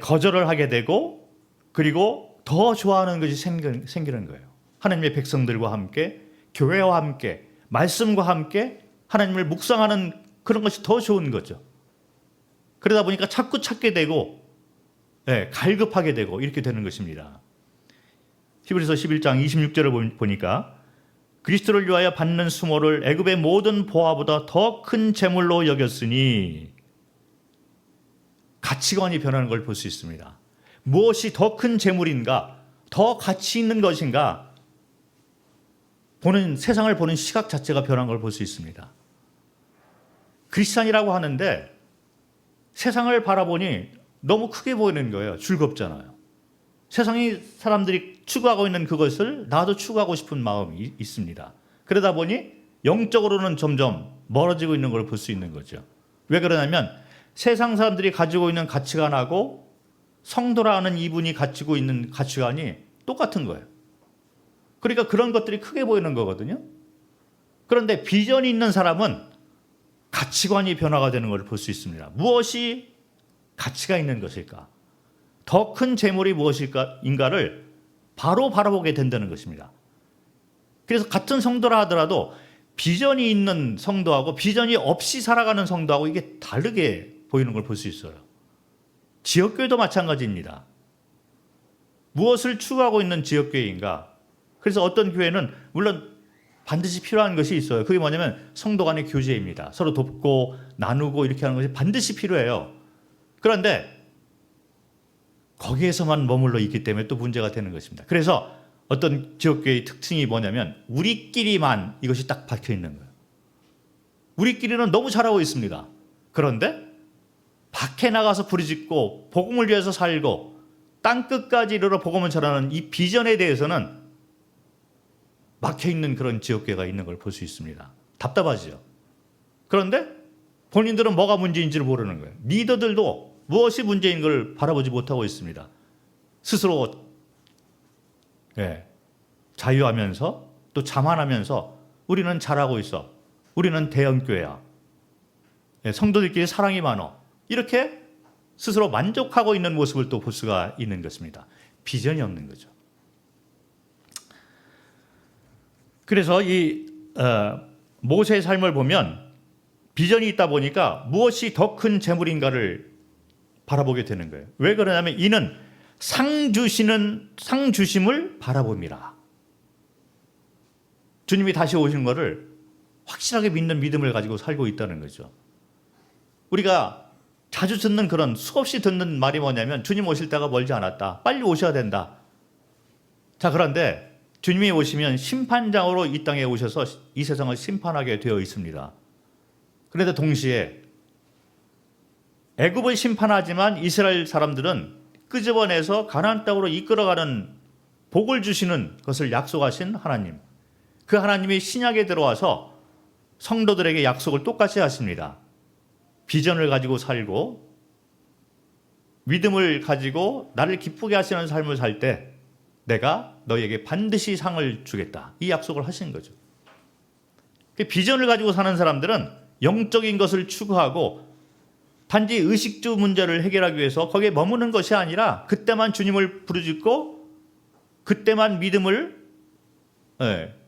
Speaker 1: 거절을 하게 되고 그리고 더 좋아하는 것이 생기는 거예요. 하나님의 백성들과 함께, 교회와 함께, 말씀과 함께 하나님을 묵상하는 그런 것이 더 좋은 거죠. 그러다 보니까 자꾸 찾게 되고 갈급하게 되고 이렇게 되는 것입니다. 히브리서 11장 26절을 보니까 그리스도를 위하여 받는 수모를 애굽의 모든 보화보다 더 큰 재물로 여겼으니, 가치관이 변하는 걸 볼 수 있습니다. 무엇이 더 큰 재물인가, 더 가치 있는 것인가, 세상을 보는 시각 자체가 변한 걸 볼 수 있습니다. 크리스찬이라고 하는데 세상을 바라보니 너무 크게 보이는 거예요. 즐겁잖아요. 세상이 사람들이 추구하고 있는 그것을 나도 추구하고 싶은 마음이 있습니다. 그러다 보니 영적으로는 점점 멀어지고 있는 걸 볼 수 있는 거죠. 왜 그러냐면 세상 사람들이 가지고 있는 가치관하고 성도라는 이분이 가지고 있는 가치관이 똑같은 거예요. 그러니까 그런 것들이 크게 보이는 거거든요. 그런데 비전이 있는 사람은 가치관이 변화가 되는 걸 볼 수 있습니다. 무엇이 가치가 있는 것일까? 더 큰 재물이 무엇일까인가를 바로 바라보게 된다는 것입니다. 그래서 같은 성도라 하더라도 비전이 있는 성도하고 비전이 없이 살아가는 성도하고 이게 다르게 보이는 걸 볼 수 있어요. 지역교회도 마찬가지입니다. 무엇을 추구하고 있는 지역교회인가? 그래서 어떤 교회는 물론 반드시 필요한 것이 있어요. 그게 뭐냐면 성도 간의 교제입니다. 서로 돕고 나누고 이렇게 하는 것이 반드시 필요해요. 그런데 거기에서만 머물러 있기 때문에 또 문제가 되는 것입니다. 그래서 어떤 지역교회의 특징이 뭐냐면 우리끼리만 이것이 딱 박혀 있는 거예요. 우리끼리는 너무 잘하고 있습니다. 그런데 밖에 나가서 부르짖고 복음을 위해서 살고 땅끝까지 이르러 복음을 전하는 이 비전에 대해서는 막혀있는 그런 지역교회가 있는 걸 볼 수 있습니다. 답답하죠. 그런데 본인들은 뭐가 문제인지를 모르는 거예요. 리더들도 무엇이 문제인 걸 바라보지 못하고 있습니다. 스스로 자유하면서 또 자만하면서 우리는 잘하고 있어. 우리는 대형교회야. 성도들끼리 사랑이 많어. 이렇게 스스로 만족하고 있는 모습을 또 볼 수가 있는 것입니다. 비전이 없는 거죠. 그래서 이 모세의 삶을 보면 비전이 있다 보니까 무엇이 더 큰 재물인가를 바라보게 되는 거예요. 왜 그러냐면 이는 상 주심을 바라봅니다. 주님이 다시 오신 것을 확실하게 믿는 믿음을 가지고 살고 있다는 거죠. 우리가 자주 듣는 그런 수없이 듣는 말이 뭐냐면 주님 오실 때가 멀지 않았다. 빨리 오셔야 된다. 자, 그런데 주님이 오시면 심판장으로 이 땅에 오셔서 이 세상을 심판하게 되어 있습니다. 그런데 동시에 애굽을 심판하지만 이스라엘 사람들은 끄집어내서 가나안 땅으로 이끌어가는 복을 주시는 것을 약속하신 하나님. 그 하나님이 신약에 들어와서 성도들에게 약속을 똑같이 하십니다. 비전을 가지고 살고 믿음을 가지고 나를 기쁘게 하시는 삶을 살 때 내가 너희에게 반드시 상을 주겠다. 이 약속을 하신 거죠. 비전을 가지고 사는 사람들은 영적인 것을 추구하고 단지 의식주 문제를 해결하기 위해서 거기에 머무는 것이 아니라 그때만 주님을 부르짖고 그때만 믿음을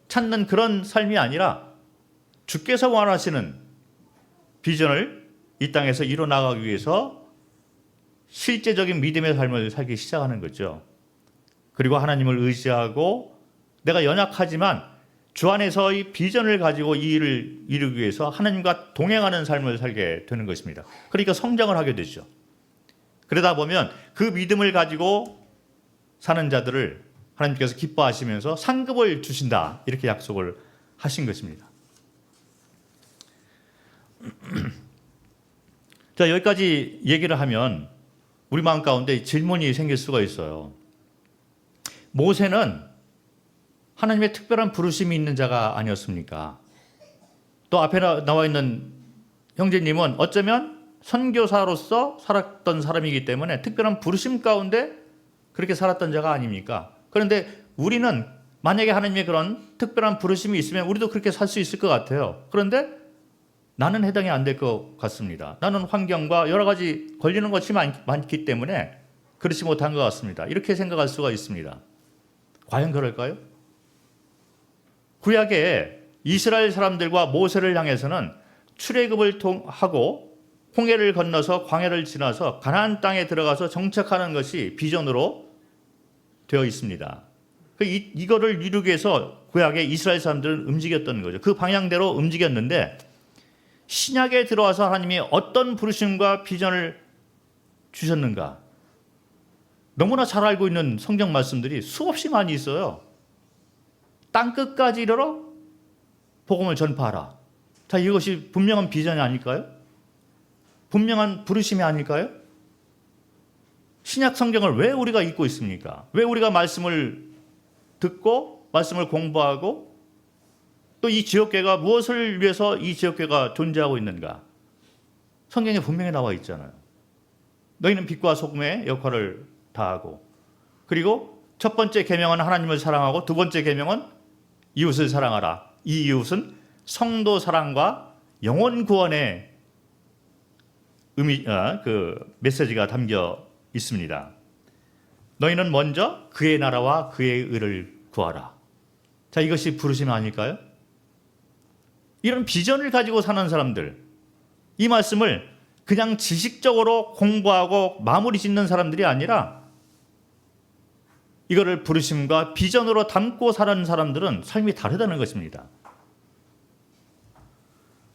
Speaker 1: 찾는 그런 삶이 아니라 주께서 원하시는 비전을 이 땅에서 이뤄나가기 위해서 실제적인 믿음의 삶을 살기 시작하는 거죠. 그리고 하나님을 의지하고 내가 연약하지만 주 안에서 이 비전을 가지고 이 일을 이루기 위해서 하나님과 동행하는 삶을 살게 되는 것입니다. 그러니까 성장을 하게 되죠. 그러다 보면 그 믿음을 가지고 사는 자들을 하나님께서 기뻐하시면서 상급을 주신다, 이렇게 약속을 하신 것입니다. 자, 여기까지 얘기를 하면 우리 마음 가운데 질문이 생길 수가 있어요. 모세는 하나님의 특별한 부르심이 있는 자가 아니었습니까? 또 앞에 나와 있는 형제님은 어쩌면 선교사로서 살았던 사람이기 때문에 특별한 부르심 가운데 그렇게 살았던 자가 아닙니까? 그런데 우리는 만약에 하나님의 그런 특별한 부르심이 있으면 우리도 그렇게 살 수 있을 것 같아요. 그런데 나는 해당이 안 될 것 같습니다. 나는 환경과 여러 가지 걸리는 것이 많기 때문에 그렇지 못한 것 같습니다. 이렇게 생각할 수가 있습니다. 과연 그럴까요? 구약에 이스라엘 사람들과 모세를 향해서는 출애굽을 하고 홍해를 건너서 광야를 지나서 가나안 땅에 들어가서 정착하는 것이 비전으로 되어 있습니다. 이거를 이루기 위해서 구약에 이스라엘 사람들은 움직였던 거죠. 그 방향대로 움직였는데 신약에 들어와서 하나님이 어떤 부르심과 비전을 주셨는가? 너무나 잘 알고 있는 성경 말씀들이 수없이 많이 있어요. 땅끝까지 이르러 복음을 전파하라. 자, 이것이 분명한 비전이 아닐까요? 분명한 부르심이 아닐까요? 신약 성경을 왜 우리가 읽고 있습니까? 왜 우리가 말씀을 듣고 말씀을 공부하고 또 이 지역교회가 무엇을 위해서 이 지역교회가 존재하고 있는가? 성경에 분명히 나와 있잖아요. 너희는 빛과 소금의 역할을 다하고, 그리고 첫 번째 계명은 하나님을 사랑하고 두 번째 계명은 이웃을 사랑하라. 이 이웃은 성도 사랑과 영혼 구원의 그 메시지가 담겨 있습니다. 너희는 먼저 그의 나라와 그의 의를 구하라. 자, 이것이 부르심 아닐까요? 이런 비전을 가지고 사는 사람들, 이 말씀을 그냥 지식적으로 공부하고 마무리 짓는 사람들이 아니라 이거를 부르심과 비전으로 담고 사는 사람들은 삶이 다르다는 것입니다.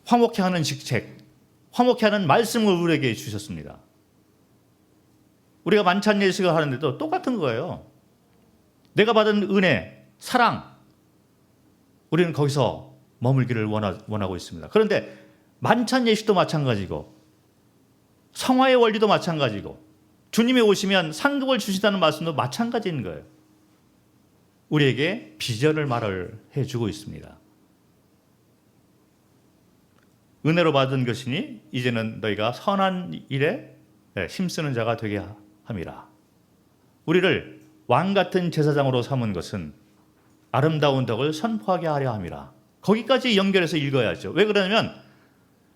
Speaker 1: 화목해 하는 직책, 화목해 하는 말씀을 우리에게 주셨습니다. 우리가 만찬 예식을 하는데도 똑같은 거예요. 내가 받은 은혜, 사랑, 우리는 거기서 머물기를 원하고 있습니다. 그런데 만찬 예식도 마찬가지고 성화의 원리도 마찬가지고 주님이 오시면 상급을 주시다는 말씀도 마찬가지인 거예요. 우리에게 비전을 말을 해주고 있습니다. 은혜로 받은 것이니 이제는 너희가 선한 일에 힘쓰는 자가 되게 함이라. 우리를 왕같은 제사장으로 삼은 것은 아름다운 덕을 선포하게 하려 함이라. 거기까지 연결해서 읽어야죠. 왜 그러냐면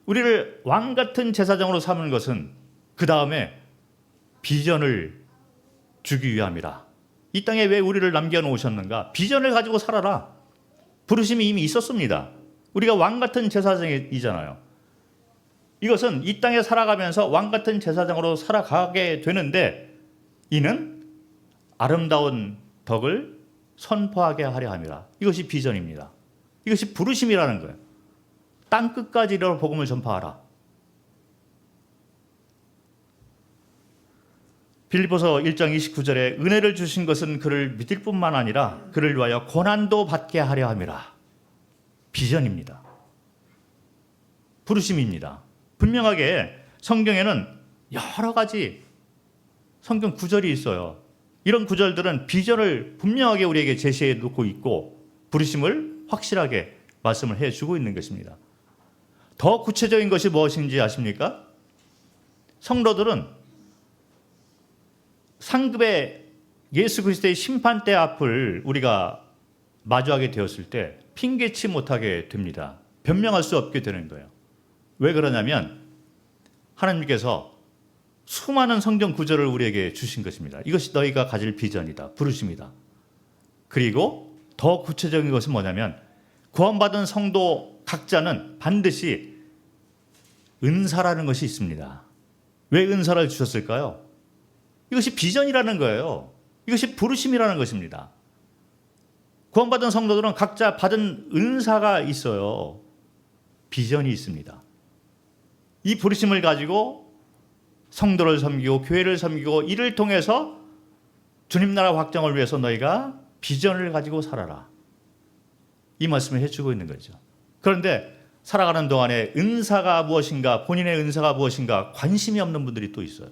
Speaker 1: 우리를 왕같은 제사장으로 삼은 것은 그 다음에 비전을 주기 위함이라. 이 땅에 왜 우리를 남겨놓으셨는가? 비전을 가지고 살아라. 부르심이 이미 있었습니다. 우리가 왕같은 제사장이잖아요. 이것은 이 땅에 살아가면서 왕같은 제사장으로 살아가게 되는데 이는 아름다운 덕을 선포하게 하려 함이라. 이것이 비전입니다. 이것이 부르심이라는 거예요. 땅끝까지 이르러 복음을 전파하라. 빌립보서 1장 29절에 은혜를 주신 것은 그를 믿을 뿐만 아니라 그를 위하여 고난도 받게 하려 함이라. 비전입니다. 부르심입니다. 분명하게 성경에는 여러 가지 성경 구절이 있어요. 이런 구절들은 비전을 분명하게 우리에게 제시해 놓고 있고 부르심을 확실하게 말씀을 해주고 있는 것입니다. 더 구체적인 것이 무엇인지 아십니까? 성도들은 상급의 예수 그리스도의 심판대 앞을 우리가 마주하게 되었을 때 핑계치 못하게 됩니다. 변명할 수 없게 되는 거예요. 왜 그러냐면 하나님께서 수많은 성경 구절을 우리에게 주신 것입니다. 이것이 너희가 가질 비전이다, 부르심이다. 그리고 더 구체적인 것은 뭐냐면 구원받은 성도 각자는 반드시 은사라는 것이 있습니다. 왜 은사를 주셨을까요? 이것이 비전이라는 거예요. 이것이 부르심이라는 것입니다. 구원받은 성도들은 각자 받은 은사가 있어요. 비전이 있습니다. 이 부르심을 가지고 성도를 섬기고 교회를 섬기고 이를 통해서 주님 나라 확장을 위해서 너희가 비전을 가지고 살아라. 이 말씀을 해주고 있는 거죠. 그런데 살아가는 동안에 은사가 무엇인가, 본인의 은사가 무엇인가 관심이 없는 분들이 또 있어요.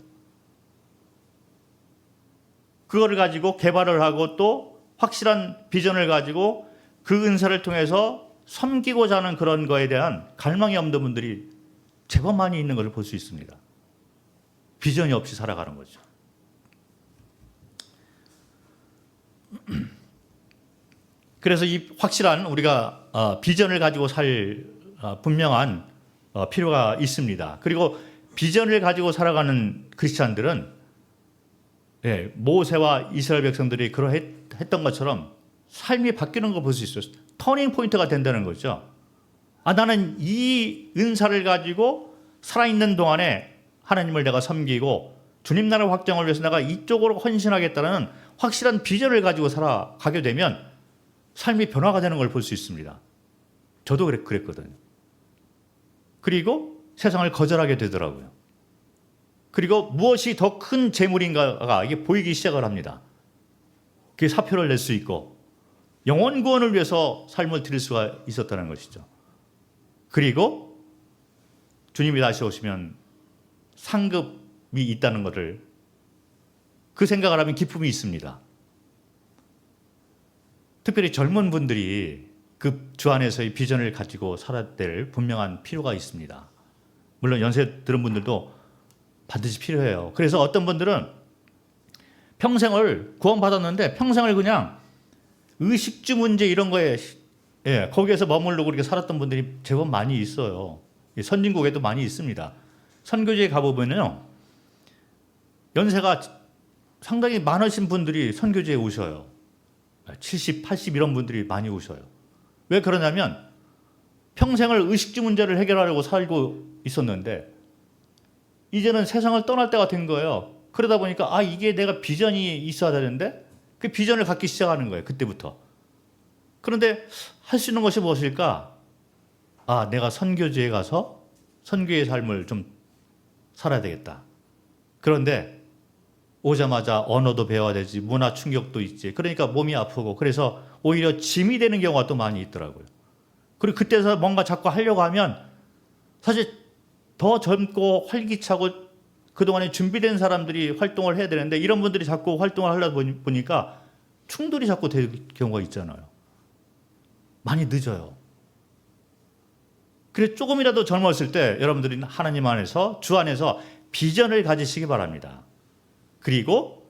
Speaker 1: 그거를 가지고 개발을 하고 또 확실한 비전을 가지고 그 은사를 통해서 섬기고자 하는 그런 거에 대한 갈망이 없는 분들이 제법 많이 있는 것을 볼 수 있습니다. 비전이 없이 살아가는 거죠. 그래서 이 확실한 우리가 비전을 가지고 살 분명한 필요가 있습니다. 그리고 비전을 가지고 살아가는 크리스찬들은 모세와 이스라엘 백성들이 그러했던 것처럼 삶이 바뀌는 걸 볼 수 있어요. 터닝 포인트가 된다는 거죠. 나는 이 은사를 가지고 살아있는 동안에 하나님을 내가 섬기고 주님 나라 확장을 위해서 내가 이쪽으로 헌신하겠다는 확실한 비전을 가지고 살아가게 되면 삶이 변화가 되는 걸 볼 수 있습니다. 저도 그랬거든요. 그리고 세상을 거절하게 되더라고요. 그리고 무엇이 더 큰 재물인가가 이게 보이기 시작을 합니다. 그 사표를 낼 수 있고 영혼 구원을 위해서 삶을 드릴 수가 있었다는 것이죠. 그리고 주님이 다시 오시면 상급이 있다는 것을 그 생각을 하면 기쁨이 있습니다. 특별히 젊은 분들이 그 주 안에서의 비전을 가지고 살아야 될 분명한 필요가 있습니다. 물론 연세 들은 분들도 반드시 필요해요. 그래서 어떤 분들은 평생을 구원받았는데 평생을 그냥 의식주 문제 이런 거에 거기에서 머무르고 그렇게 살았던 분들이 제법 많이 있어요. 선진국에도 많이 있습니다. 선교지에 가보면요, 연세가 상당히 많으신 분들이 선교지에 오셔요. 70, 80 이런 분들이 많이 오셔요. 왜 그러냐면 평생을 의식주 문제를 해결하려고 살고 있었는데 이제는 세상을 떠날 때가 된 거예요. 그러다 보니까 이게 내가 비전이 있어야 되는데 그 비전을 갖기 시작하는 거예요. 그때부터. 그런데 할 수 있는 것이 무엇일까? 내가 선교지에 가서 선교의 삶을 좀 살아야 되겠다. 그런데 오자마자 언어도 배워야 되지, 문화 충격도 있지. 그러니까 몸이 아프고 그래서 오히려 짐이 되는 경우가 또 많이 있더라고요. 그리고 그때서 뭔가 자꾸 하려고 하면 사실 더 젊고 활기차고 그동안에 준비된 사람들이 활동을 해야 되는데 이런 분들이 자꾸 활동을 하려다 보니까 충돌이 자꾸 될 경우가 있잖아요. 많이 늦어요. 그래서 조금이라도 젊었을 때 여러분들이 하나님 안에서 주 안에서 비전을 가지시기 바랍니다. 그리고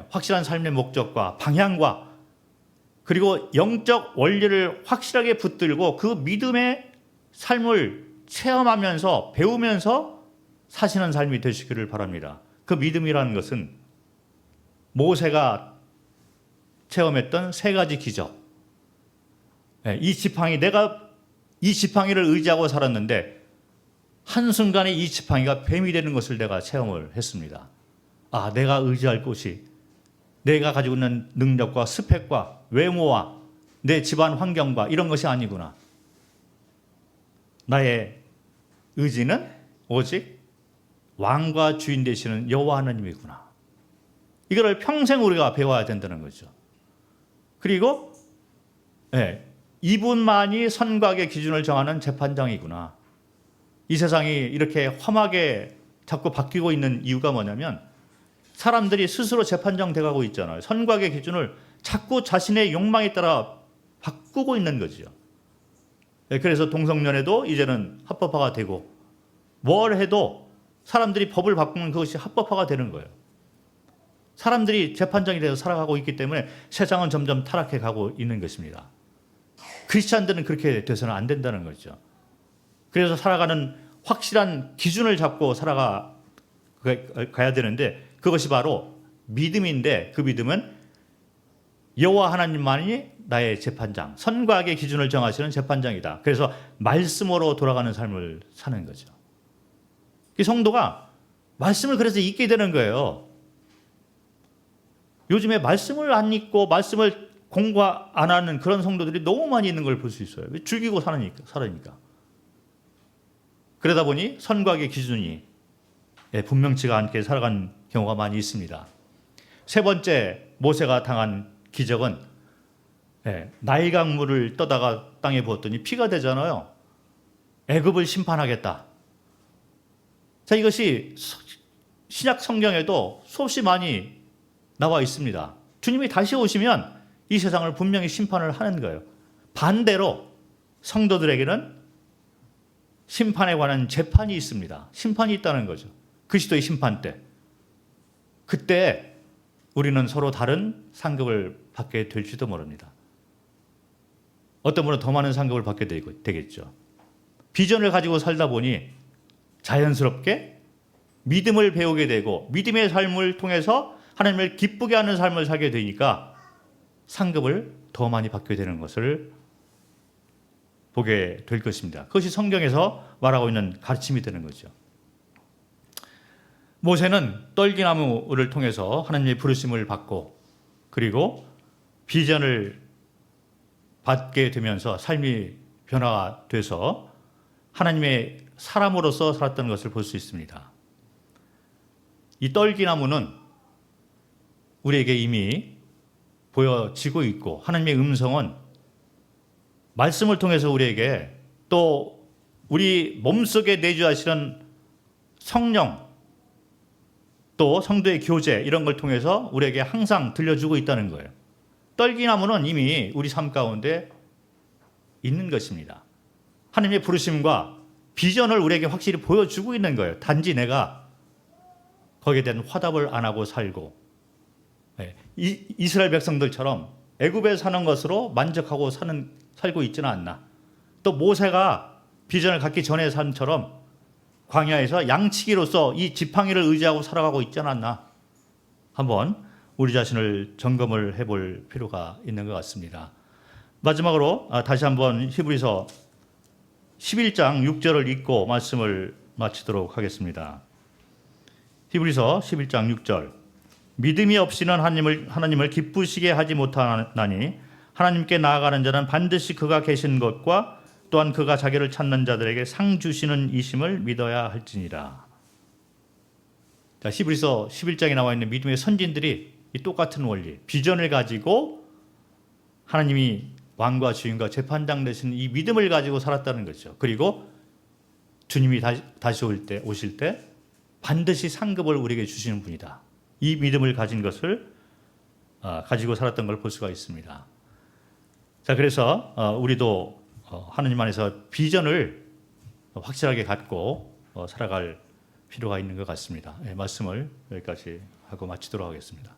Speaker 1: 확실한 삶의 목적과 방향과 그리고 영적 원리를 확실하게 붙들고 그 믿음의 삶을 체험하면서 배우면서 사시는 삶이 되시기를 바랍니다. 그 믿음이라는 것은 모세가 체험했던 세 가지 기적. 내가 이 지팡이를 의지하고 살았는데 한순간에 이 지팡이가 뱀이 되는 것을 내가 체험을 했습니다. 내가 의지할 곳이 내가 가지고 있는 능력과 스펙과 외모와 내 집안 환경과 이런 것이 아니구나. 나의 의지는 오직 왕과 주인 되시는 여호와 하나님이구나. 이거를 평생 우리가 배워야 된다는 거죠. 그리고 이분만이 선과의 기준을 정하는 재판장이구나. 이 세상이 이렇게 험하게 자꾸 바뀌고 있는 이유가 뭐냐면 사람들이 스스로 재판장 돼가고 있잖아요. 선과의 기준을 자꾸 자신의 욕망에 따라 바꾸고 있는 거죠. 그래서 동성연애도 이제는 합법화가 되고 뭘 해도 사람들이 법을 바꾸면 그것이 합법화가 되는 거예요. 사람들이 재판장이 되어서 살아가고 있기 때문에 세상은 점점 타락해 가고 있는 것입니다. 크리스찬들은 그렇게 돼서는 안 된다는 거죠. 그래서 살아가는 확실한 기준을 잡고 살아가야 되는데 그것이 바로 믿음인데 그 믿음은 여호와 하나님만이 나의 재판장, 선과 악의 기준을 정하시는 재판장이다. 그래서 말씀으로 돌아가는 삶을 사는 거죠. 이 성도가 말씀을 그래서 읽게 되는 거예요. 요즘에 말씀을 안 읽고 말씀을 공부 안 하는 그런 성도들이 너무 많이 있는 걸 볼 수 있어요. 즐기고 살으니까. 그러다 보니 선과 악의 기준이 분명치가 않게 살아간 경우가 많이 있습니다. 세 번째 모세가 당한 기적은 나일강 물을 떠다가 땅에 부었더니 피가 되잖아요. 애굽을 심판하겠다. 자, 이것이 신약 성경에도 수없이 많이 나와 있습니다. 주님이 다시 오시면 이 세상을 분명히 심판을 하는 거예요. 반대로 성도들에게는 심판에 관한 재판이 있습니다. 심판이 있다는 거죠. 그리스도의 심판 때. 그때 우리는 서로 다른 상급을 받게 될지도 모릅니다. 어떤 분은 더 많은 상급을 받게 되겠죠. 비전을 가지고 살다 보니 자연스럽게 믿음을 배우게 되고 믿음의 삶을 통해서 하나님을 기쁘게 하는 삶을 살게 되니까 상급을 더 많이 받게 되는 것을 보게 될 것입니다. 그것이 성경에서 말하고 있는 가르침이 되는 거죠. 모세는 떨기나무를 통해서 하나님의 부르심을 받고 그리고 비전을 받게 되면서 삶이 변화가 돼서 하나님의 사람으로서 살았던 것을 볼 수 있습니다. 이 떨기나무는 우리에게 이미 보여지고 있고 하나님의 음성은 말씀을 통해서 우리에게 또 우리 몸속에 내주하시는 성령 또 성도의 교제 이런 걸 통해서 우리에게 항상 들려주고 있다는 거예요. 떨기나무는 이미 우리 삶 가운데 있는 것입니다. 하나님의 부르심과 비전을 우리에게 확실히 보여주고 있는 거예요. 단지 내가 거기에 대한 화답을 안 하고 살고 이스라엘 백성들처럼 애굽에 사는 것으로 만족하고 살고 있지는 않나. 또 모세가 비전을 갖기 전의 삶처럼 광야에서 양치기로서 이 지팡이를 의지하고 살아가고 있지는 않나. 한번 우리 자신을 점검을 해볼 필요가 있는 것 같습니다. 마지막으로 다시 한번 히브리서 11장 6절을 읽고 말씀을 마치도록 하겠습니다. 히브리서 11장 6절 믿음이 없이는 하나님을 기쁘시게 하지 못하나니 하나님께 나아가는 자는 반드시 그가 계신 것과 또한 그가 자기를 찾는 자들에게 상 주시는 이심을 믿어야 할지니라. 자, 히브리서 11장에 나와 있는 믿음의 선진들이 이 똑같은 원리, 비전을 가지고 하나님이 왕과 주인과 재판장 되신 이 믿음을 가지고 살았다는 거죠. 그리고 주님이 다시 오실 때 반드시 상급을 우리에게 주시는 분이다. 이 믿음을 가진 것을 가지고 살았던 걸 볼 수가 있습니다. 자, 그래서 우리도 하나님 안에서 비전을 확실하게 갖고 살아갈 필요가 있는 것 같습니다. 말씀을 여기까지 하고 마치도록 하겠습니다.